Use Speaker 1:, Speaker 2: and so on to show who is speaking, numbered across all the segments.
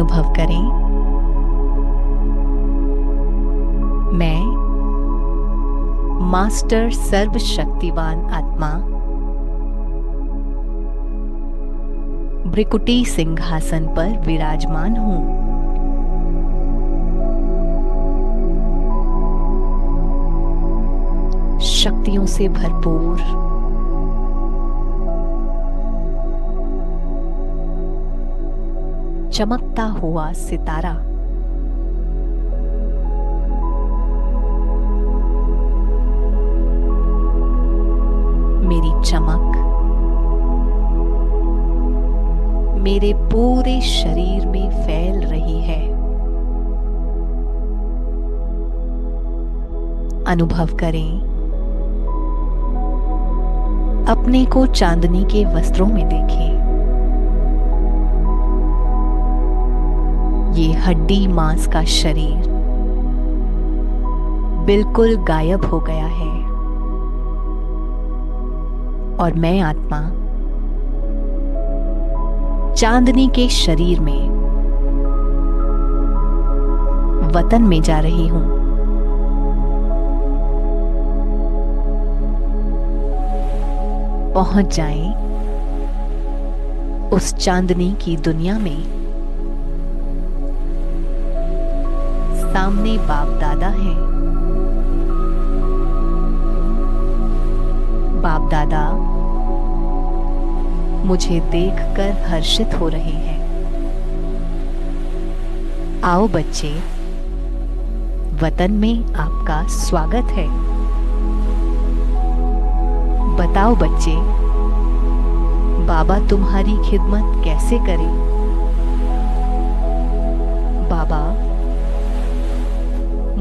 Speaker 1: अनुभव करें, मैं मास्टर सर्वशक्तिवान आत्मा भृकुटी सिंहासन पर विराजमान हूं। शक्तियों से भरपूर चमकता हुआ सितारा मेरी चमक मेरे पूरे शरीर में फैल रही है। अनुभव करें, अपने को चांदनी के वस्त्रों में देखें। ये हड्डी मांस का शरीर बिल्कुल गायब हो गया है और मैं आत्मा चांदनी के शरीर में वतन में जा रही हूं। पहुंच जाएं उस चांदनी की दुनिया में। सामने बाप दादा हैं। बाप दादा मुझे देखकर हर्षित हो रहे हैं। आओ बच्चे, वतन में आपका स्वागत है। बताओ बच्चे, बाबा तुम्हारी खिदमत कैसे करें? बाबा,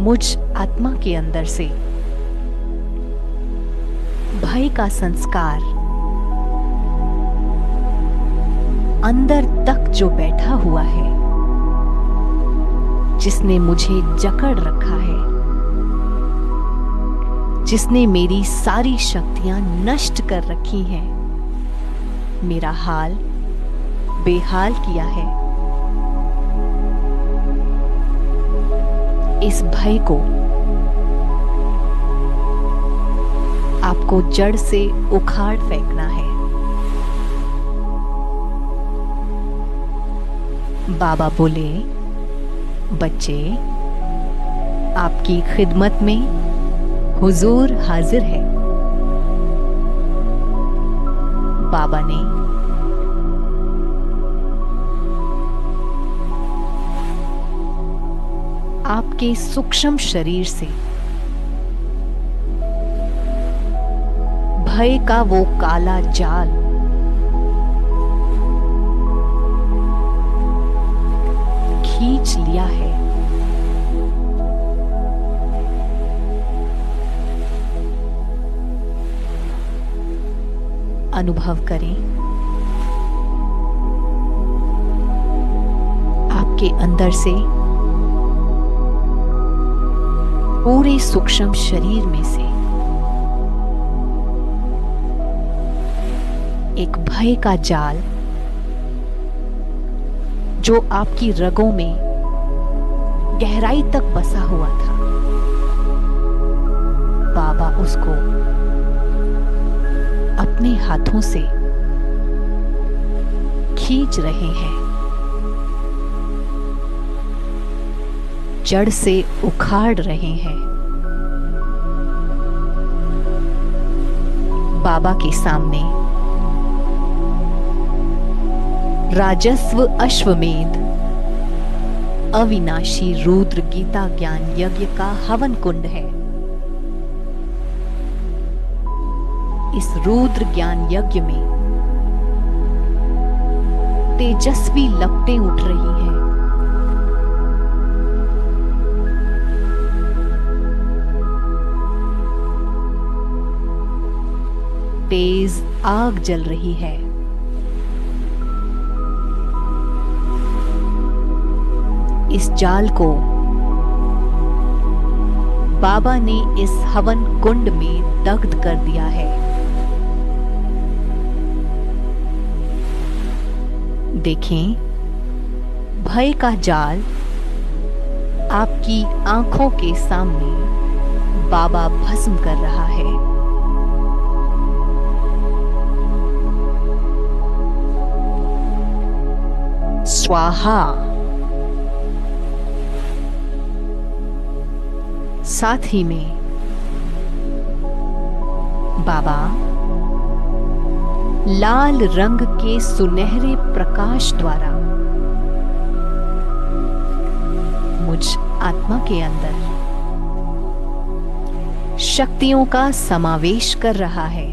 Speaker 1: मुझ आत्मा के अंदर से भय का संस्कार अंदर तक जो बैठा हुआ है, जिसने मुझे जकड़ रखा है, जिसने मेरी सारी शक्तियां नष्ट कर रखी हैं, मेरा हाल बेहाल किया है। इस भय को आपको जड़ से उखाड़ फेंकना है। बाबा बोले, बच्चे, आपकी खिदमत में हुजूर हाजिर है। बाबा ने आपके सूक्ष्म शरीर से भय का वो काला जाल खींच लिया है। अनुभव करें, आपके अंदर से पूरे सूक्ष्म शरीर में से एक भय का जाल जो आपकी रगों में गहराई तक बसा हुआ था, बाबा उसको अपने हाथों से खींच रहे हैं, जड़ से उखाड़ रहे हैं। बाबा के सामने राजस्व अश्वमेध अविनाशी रुद्र गीता ज्ञान यज्ञ का हवन कुंड है। इस रुद्र ज्ञान यज्ञ में तेजस्वी लपटें उठ रही हैं। तेज आग जल रही है। इस जाल को बाबा ने इस हवन कुंड में दग्ध कर दिया है। देखें, भय का जाल आपकी आंखों के सामने बाबा भस्म कर रहा है। स्वाहा। साथ ही में बाबा लाल रंग के सुनहरे प्रकाश द्वारा मुझ आत्मा के अंदर शक्तियों का समावेश कर रहा है।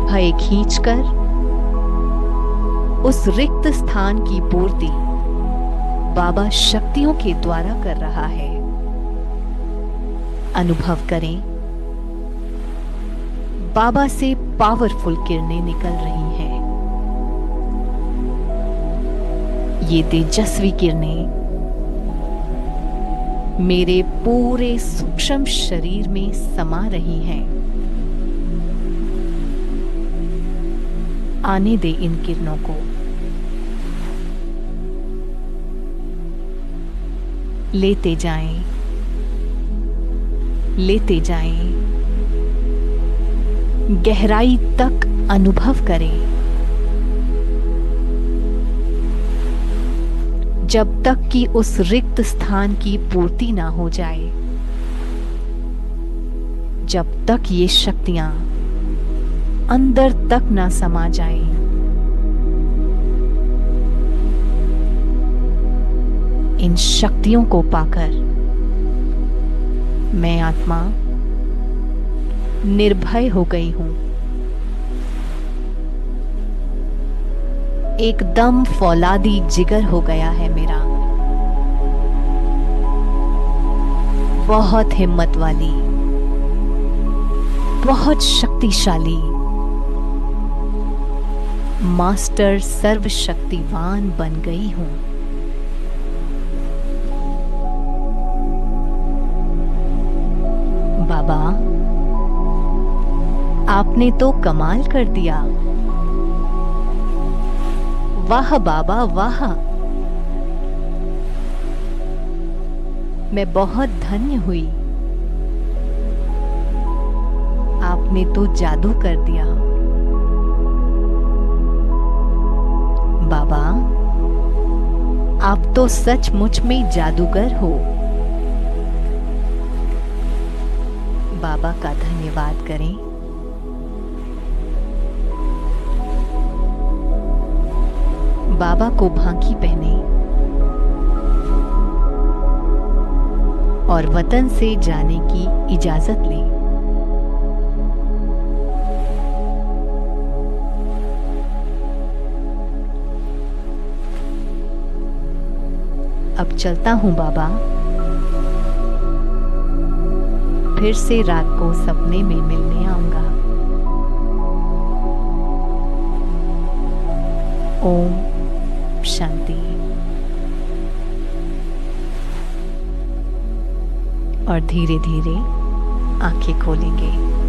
Speaker 1: भय खींचकर उस रिक्त स्थान की पूर्ति बाबा शक्तियों के द्वारा कर रहा है। अनुभव करें, बाबा से पावरफुल किरणें निकल रही हैं। ये तेजस्वी किरणें मेरे पूरे सूक्ष्म शरीर में समा रही हैं। आने दे इन किरणों को। लेते जाएं, लेते जाएं, गहराई तक अनुभव करें। जब तक कि उस रिक्त स्थान की पूर्ति ना हो जाए, जब तक ये शक्तियां अंदर तक ना समा जाएं। इन शक्तियों को पाकर मैं आत्मा निर्भय हो गई हूं। एकदम फौलादी जिगर हो गया है मेरा। बहुत हिम्मत वाली, बहुत शक्तिशाली, मास्टर सर्वशक्तिवान बन गई हूं। बाबा, आपने तो कमाल कर दिया। वाह बाबा वाह। मैं बहुत धन्य हुई। आपने तो जादू कर दिया। बाबा, आप तो सचमुच में जादूगर हो। बाबा का धन्यवाद करें। बाबा को भांकी पहने और वतन से जाने की इजाजत लें। अब चलता हूं बाबा। फिर से रात को सपने में मिलने आऊंगा। ओम शांति। और धीरे धीरे आंखें खोलेंगे।